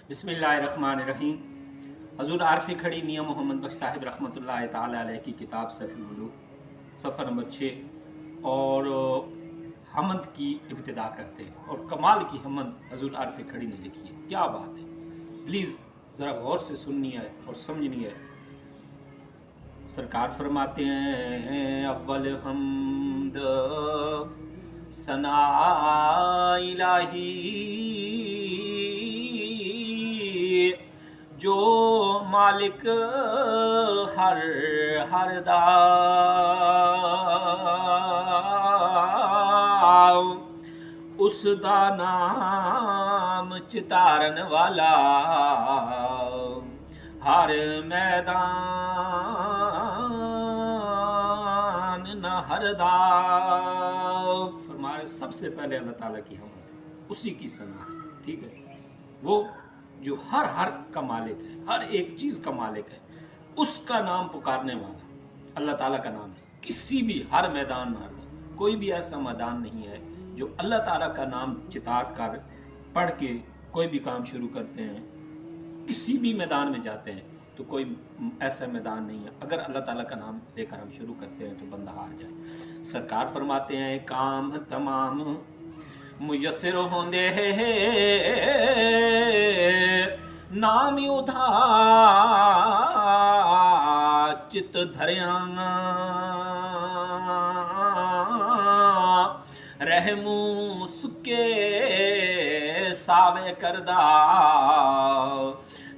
बिस्मिल्लाहिर्रहमानिर्रहीम। हजूर आरफ़ खड़ी मियाँ मोहम्मद बख्श साहिब रहमतुल्लाह ताला अलैह की किताब सैफुल मुलूक सफ़र नंबर 6 और हमद की इब्तिदा करते हैं। और कमाल की हमद हजूर आरफ़ खड़ी ने लिखी है। क्या बात है, प्लीज़ ज़रा गौर से सुननी है और समझनी है। सरकार फरमाते हैं अव्वल हमद सना इलाही जो मालिक हर हर दा उस दा नाम चितारन वाला हर मैदान न हरदा। फरमाए सबसे पहले अल्लाह ताला की हमद है, उसी की सना है। ठीक है, वो जो हर का मालिक है, हर एक चीज का मालिक है, उसका नाम पुकारने वाला अल्लाह ताला का नाम है। किसी भी हर मैदान में, कोई भी ऐसा मैदान नहीं है जो अल्लाह ताला का नाम चितार कर पढ़ के कोई भी काम शुरू करते हैं। किसी भी मैदान में जाते हैं तो कोई ऐसा मैदान नहीं है अगर अल्लाह ताला का नाम लेकर हम शुरू करते हैं तो बंदा हार जाए। सरकार फरमाते हैं काम तमाम मुयस्सर होंदे नाम उधार चित धरिया रहमू सुके सावे करदा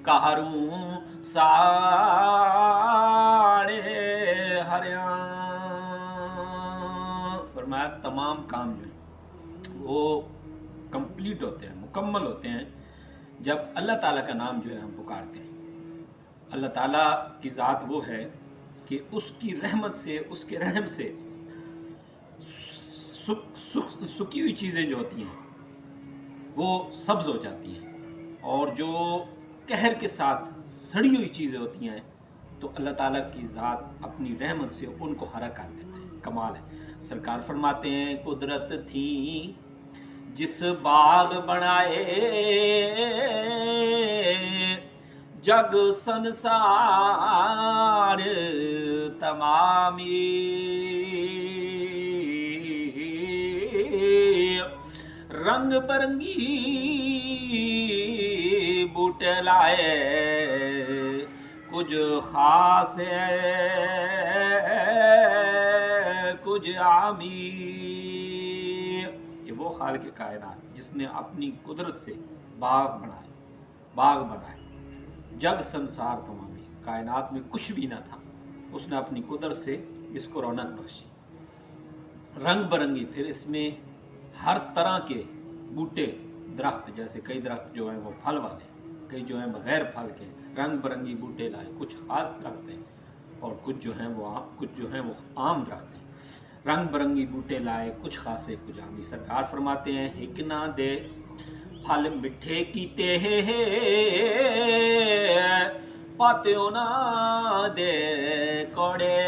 कारू साड़े हरिया। फरमाया तमाम काम जो है वो कंप्लीट होते हैं, मुकम्मल होते हैं जब अल्लाह ताला का नाम जो है हम पुकारते हैं। अल्लाह ताला की ज़ात वो है कि उसकी रहमत से, उसके रहम से सुखी हुई चीज़ें जो होती हैं वो सब्ज हो जाती हैं, और जो कहर के साथ सड़ी हुई चीज़ें होती हैं तो अल्लाह ताला की ज़ात अपनी रहमत से उनको हरा कर देते हैं। कमाल है। सरकार फरमाते हैं कुदरत थी जिस बाग बनाए जग संसार तमामी रंग बरंगी बूटे लाए कुछ खास है कुछ आमी। कि वो खालिक कायनात जिसने अपनी कुदरत से बाग बनाए जग संसार तमामी, कायनात में कुछ भी ना था, उसने अपनी कुदरत से इसको रौनक बख्शी, रंग बरंगी। फिर इसमें हर तरह के बूटे दरख्त, जैसे कई दरख्त जो हैं वो फल वाले, कई जो हैं बगैर फल के, रंग बरंगी बूटे लाए। कुछ खास दरख्त हैं और कुछ जो हैं वो आम दरख्त हैं। रंग बरंगी बूटे लाए कुछ खासे कुछ आमी। सरकार फरमाते हैं हिकना दे फल मिठे कीते पात्यो ना दे कौड़े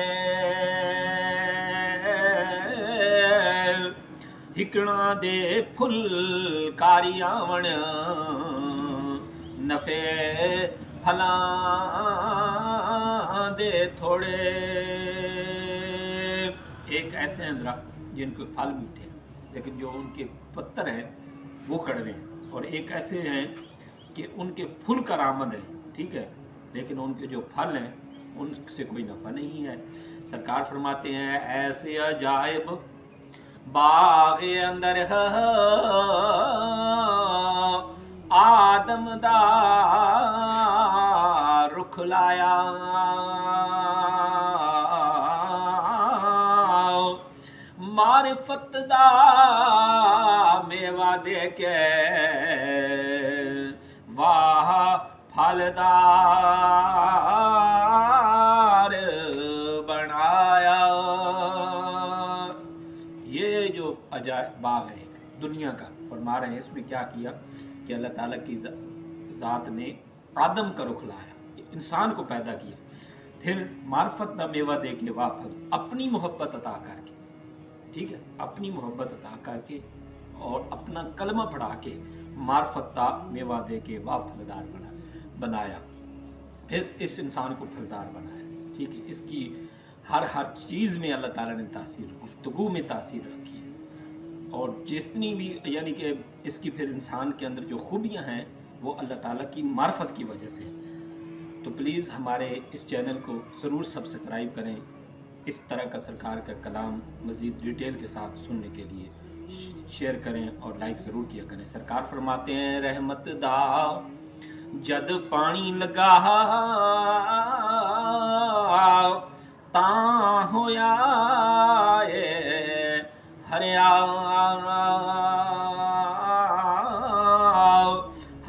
हिकना दे फुल कारी आवण नफे फला दे थोड़े। एक ऐसे हैं दरख्त जिनके फल मीठे हैं लेकिन जो उनके पत्तर हैं वो कड़वे हैं, और एक ऐसे हैं कि उनके फूल करामद हैं, ठीक है, लेकिन उनके जो फल हैं उनसे कोई नफ़ा नहीं है। सरकार फरमाते हैं ऐसे अजायब बाग अंदर आदम दा रुख लाया मारिफत दा मेवा दे के वाह फलदार बनाया। ये जो अजायब बाग है दुनिया का, फरमा रहे हैं इसमें क्या किया कि अल्लाह ताला की ज़ात ने आदम का रुख लाया, इंसान को पैदा किया, फिर मार्फत का मेवा दे के वापस अपनी मोहब्बत अता करके, ठीक है, अपनी मोहब्बत अता करके और अपना कलमा पढ़ा के मार्फता मेवा दे के वाह फलदार बनाया, फिर इस इंसान को फलदार बनाया। ठीक है, इसकी हर चीज़ में अल्लाह ताला ने तासीर, गुफ्तगू में तासीर रखी है। और जितनी भी यानी कि इसकी फिर इंसान के अंदर जो खूबियाँ हैं वो अल्लाह ताला की मार्फत की वजह से। तो प्लीज़ हमारे इस चैनल को ज़रूर सब्सक्राइब करें। इस तरह का सरकार का कलाम मज़ीद डिटेल के साथ सुनने के लिए शेयर करें और लाइक ज़रूर किया करें। सरकार फरमाते हैं, रहमत दा जद पानी लगा तां होया ए हरिया,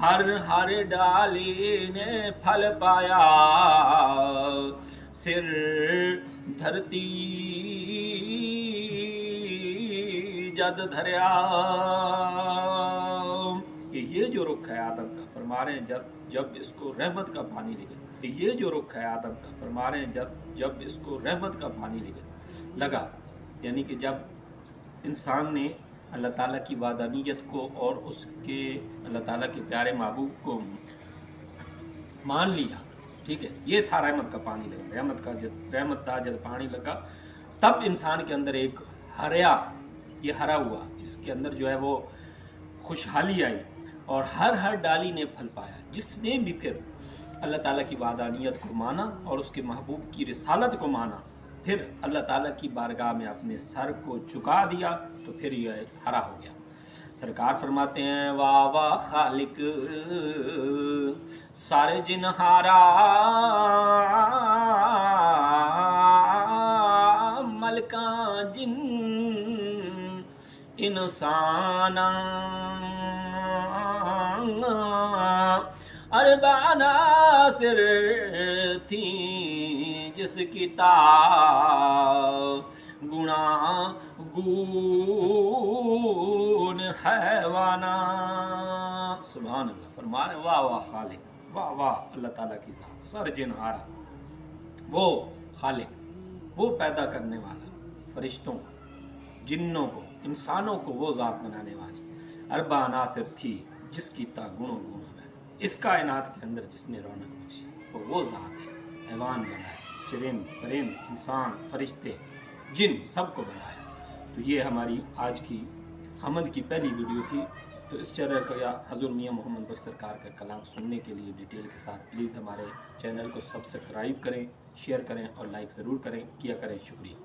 हर डाली ने फल पाया, सिर धरती जद धरिया। ये जो रुख है आदम का, फरमा रहे हैं जब इसको रहमत का पानी लगे। ये जो रुख है आदम का, फरमा रहे हैं जब इसको रहमत का पानी लगा, यानी कि जब इंसान ने अल्लाह ताला की वादानियत को और उसके अल्लाह ताला के प्यारे महबूब को मान लिया। ठीक है, ये था रहमत का पानी लगा, रहमत था जब पानी लगा, तब इंसान के अंदर एक ये हरा हुआ, इसके अंदर जो है वो खुशहाली आई और हर डाली ने फल पाया। जिसने भी फिर अल्लाह ताला की वादानियत को माना और उसके महबूब की रिसालत को माना, फिर अल्लाह ताला की बारगाह में अपने सर को झुका दिया, तो फिर यह हरा हो गया। सरकार फरमाते हैं, वाह वाह खालिक सारे जिनहारा, मलका जिन इंसान अरबाना सिर थी जिसकी ता गुणा गून हैवाना। सुभान अल्लाह, फरमा रहे वाह वाह खालिक, वाह वाह अल्लाह ताला की ज़ात, सर जिनहारा, वो खालिक, वो पैदा करने वाला, फरिश्तों को, जिन्नों को, इंसानों को वो ज़ात बनाने वाली, अरबा नासिर थी जिसकी ता गुणों गुण है। इस कायनात के अंदर जिसने रौनक बख्शी वो ज़ात है। हैवान बनाए, चरिंद परिंद, इंसान, फरिश्ते, जिन, सबको बनाया। तो ये हमारी आज की हमद की पहली वीडियो थी। तो इस तरह का या हज़रत मियां मोहम्मद बख्श सरकार का कलाम सुनने के लिए डिटेल के साथ प्लीज़ हमारे चैनल को सब्सक्राइब करें, शेयर करें और लाइक ज़रूर किया करें। शुक्रिया।